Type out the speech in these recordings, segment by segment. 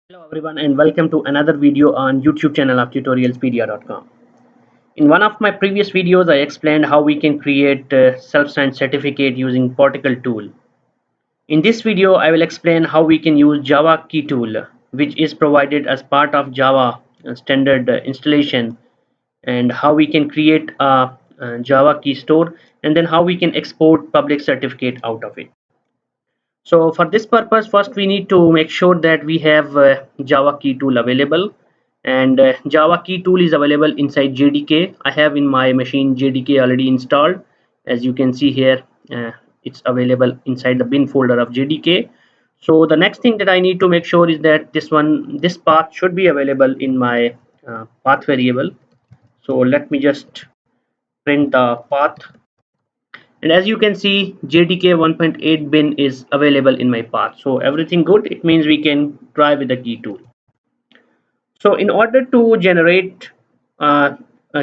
Hello everyone and welcome to another video on YouTube channel of tutorialspedia.com. In one of my previous videos I explained how we can create self-signed certificate using particle tool. In this video I will explain how we can use Java Keytool, which is provided as part of Java standard installation, and how we can create a Java key store, and then how we can export public certificate out of it. So for this purpose, first we need to make sure that we have Java key tool available, and Java key tool is available inside JDK. I have in my machine JDK already installed. As you can see here, it's available inside the bin folder of JDK. So the next thing that I need to make sure is that this path should be available in my path variable. So let me just print the path, and as you can see JDK 1.8 bin is available in my path, so everything good. It means we can try with the key tool. So in order to generate a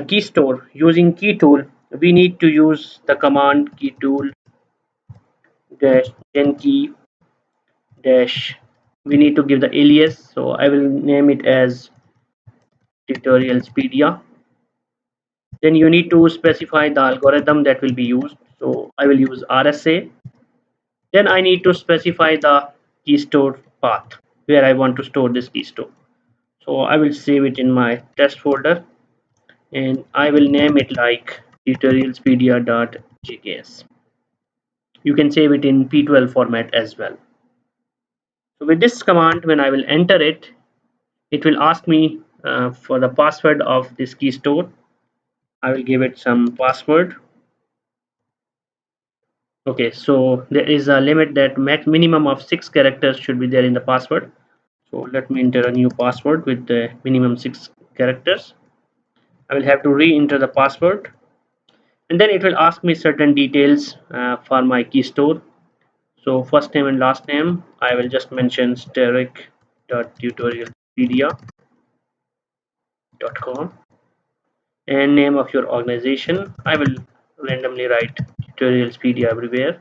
key store using key tool, we need to use the command keytool dash genkey dash. We need to give the alias, so I will name it as tutorialspedia. Then you need to specify the algorithm that will be used, so I will use RSA. Then I need to specify the key store path where I want to store this key store. So I will save it in my test folder, and I will name it like tutorialspedia.jks. You can save it in P12 format as well. So with this command, when I will enter it, it will ask me for the password of this key store. I will give it some password. Okay, so there is a limit that minimum of 6 characters should be there in the password. So let me enter a new password with the minimum 6 characters. I will have to re-enter the password, and then it will ask me certain details for my key store. So first name and last name, I will just mention steric.tutorialpedia.com, and name of your organization, I will randomly write tutorialspedia everywhere.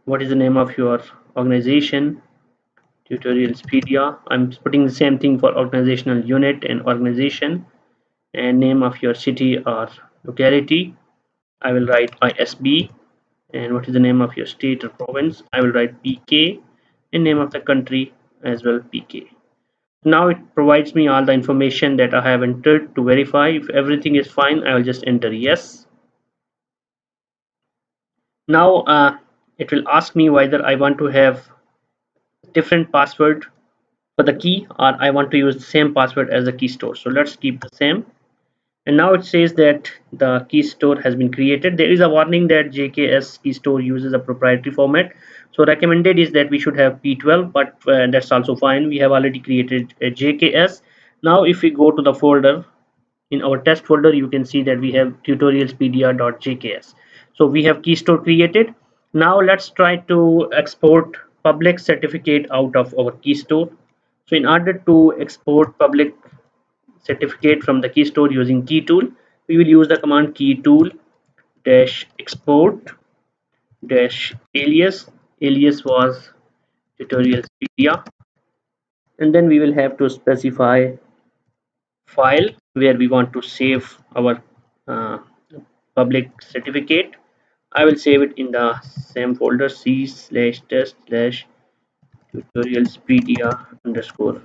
What is the name of your organization? Tutorialspedia. I'm putting the same thing for organizational unit and organization, and name of your city or locality, I will write ISB. And what is the name of your state or province, I will write PK, and name of the country as well, PK. Now it provides me all the information that I have entered. To verify if everything is fine, I will just enter yes. Now it will ask me whether I want to have different password for the key, or I want to use the same password as the key store. So let's keep the same. And now it says that the key store has been created. There is a warning that JKS key store uses a proprietary format, so recommended is that we should have P12, but that's also fine. We have already created a JKS. Now if we go to the folder, in our test folder, you can see that we have tutorialspedia.jks. So we have key store created. Now let's try to export public certificate out of our key store. So in order to export public certificate from the key store using keytool, we will use the command keytool dash export dash alias. Alias was tutorialspedia, and then we will have to specify file where we want to save our uh, public certificate. I will save it in the same folder, c/test/ tutorialspedia underscore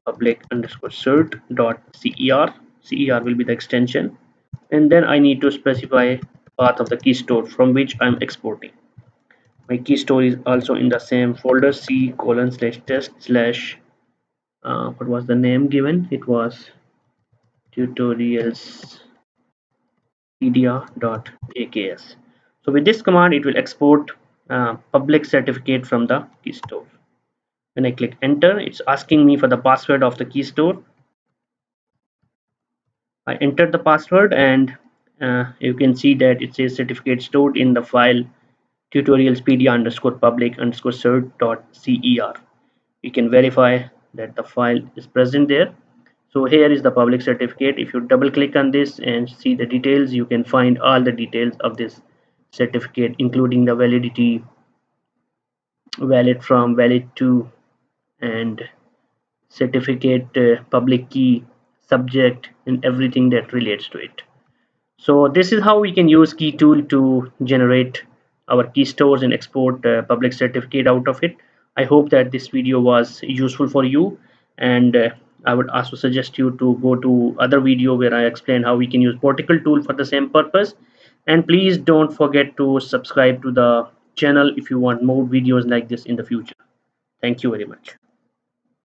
public underscore cert dot cer will be the extension, and then I need to specify path of the key store from which I'm exporting. My key store is also in the same folder, c:/test/ what was the name given? It was tutorialspedia.jks. So with this command it will export public certificate from the key store. When I click enter, it's asking me for the password of the key store. I entered the password, and you can see that it says certificate stored in the file tutorialspedia underscore public underscore cert dot cer. We can verify that the file is present there. So here is the public certificate. If you double click on this and see the details, you can find all the details of this certificate, including the validity, valid from, valid to, and certificate, public key, subject, and everything that relates to it. So this is how we can use Keytool to generate our key stores and export public certificate out of it. I hope that this video was useful for you, and I would also suggest you to go to other video where I explain how we can use particle tool for the same purpose. And please don't forget to subscribe to the channel if you want more videos like this in the future. Thank you very much.